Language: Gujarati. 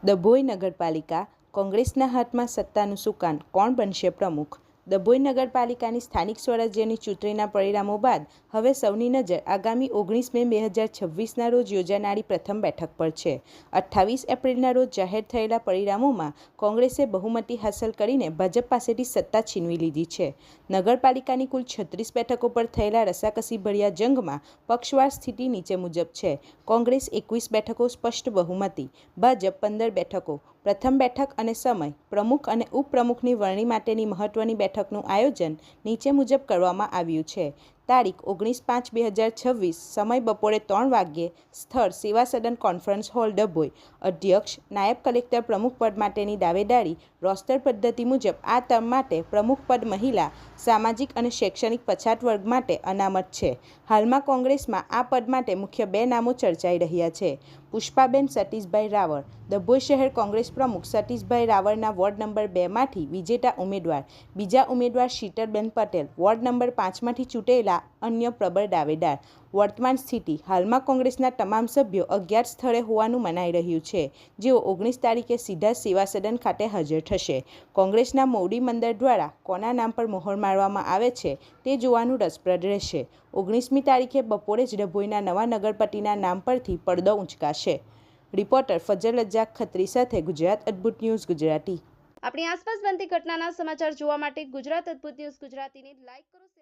ડભોઈ નગરપાલિકા કોંગ્રેસના હાથમાં સત્તાનું સુકાન, કોણ બનશે પ્રમુખ? ડભોઈ નગરપાલિકાની સ્થાનિક સ્વરાજ્યની ચૂંટણીના પરિણામો બાદ હવે સૌની નજર આગામી 19 મે 2026ના રોજ યોજાનારી પ્રથમ બેઠક પર છે। 28 એપ્રિલના રોજ જાહેર થયેલા પરિણામોમાં કોંગ્રેસે બહુમતી હાંસલ કરીને ભાજપ પાસેથી સત્તા છીનવી લીધી છે। નગરપાલિકાની કુલ 36 બેઠકો પર થયેલા રસાકસીભર્યા જંગમાં પક્ષવાર સ્થિતિ નીચે મુજબ છે। કોંગ્રેસ 21 બેઠકો, સ્પષ્ટ બહુમતી; ભાજપ 15 બેઠકો। પ્રથમ બેઠક અને સમય: પ્રમુખ અને ઉપપ્રમુખની વરણી માટેની મહત્વની બેઠકનું આયોજન નીચે મુજબ કરવામાં આવ્યું છે। તારીખ 19/5/2026, સમય બપોરે 3 વાગ્યે, સ્થળ સેવા સદન કોન્ફરન્સ હોલ, ડભોઈ। અધ્યક્ષ, નાયબ કલેક્ટર પ્રમુખ પદ માટેની દાવેદારી રોસ્ટર પદ્ધતિ મુજબ આ ટર્મ માટે પ્રમુખ પદ મહિલા, સામાજિક અને શૈક્ષણિક પછાત વર્ગ માટે અનામત છે। હાલમાં કોંગ્રેસમાં આ પદ માટે મુખ્ય બે નામો ચર્ચાઈ રહ્યા છે: પુષ્પાબેન સતીશભાઈ રાવળ, ડભોઈ શહેર કોંગ્રેસ પ્રમુખ સતીશભાઈ રાવળના વોર્ડ નંબર 2 માંથી વિજેતા ઉમેદવાર; બીજા ઉમેદવાર શીતલબેન પટેલ, વોર્ડ નંબર 5 માંથી ચૂંટાયેલા અન્ય પ્રબળ દાવેદાર। વર્તમાન સ્થિતિ: હાલમાં કોંગ્રેસના તમામ સભ્યો અજ્ઞાત સ્થળે હોવાનું મનાઈ રહ્યું છે, જેઓ 19 તારીખે સીધા સેવા સદન ખાતે હાજર થશે। કોંગ્રેસના મોવડી મંડળ દ્વારા કોના નામ પર મહોર મારવામાં આવે છે તે જોવાનું રસપ્રદ રહેશે। 19મી તારીખે બપોરે જ ડભોઈના નવા નગરપતિના નામ પરથી પડદો ઉંચકાશે। રિપોર્ટર ફજલ રજાક ખત્રી સાથે ગુજરાત અદ્ભુત ન્યૂઝ ગુજરાતી। આપણી આસપાસ બનતી ઘટનાના સમાચાર જોવા માટે ગુજરાત અદ્ભુત ન્યૂઝ ગુજરાતીને લાઈક કરો।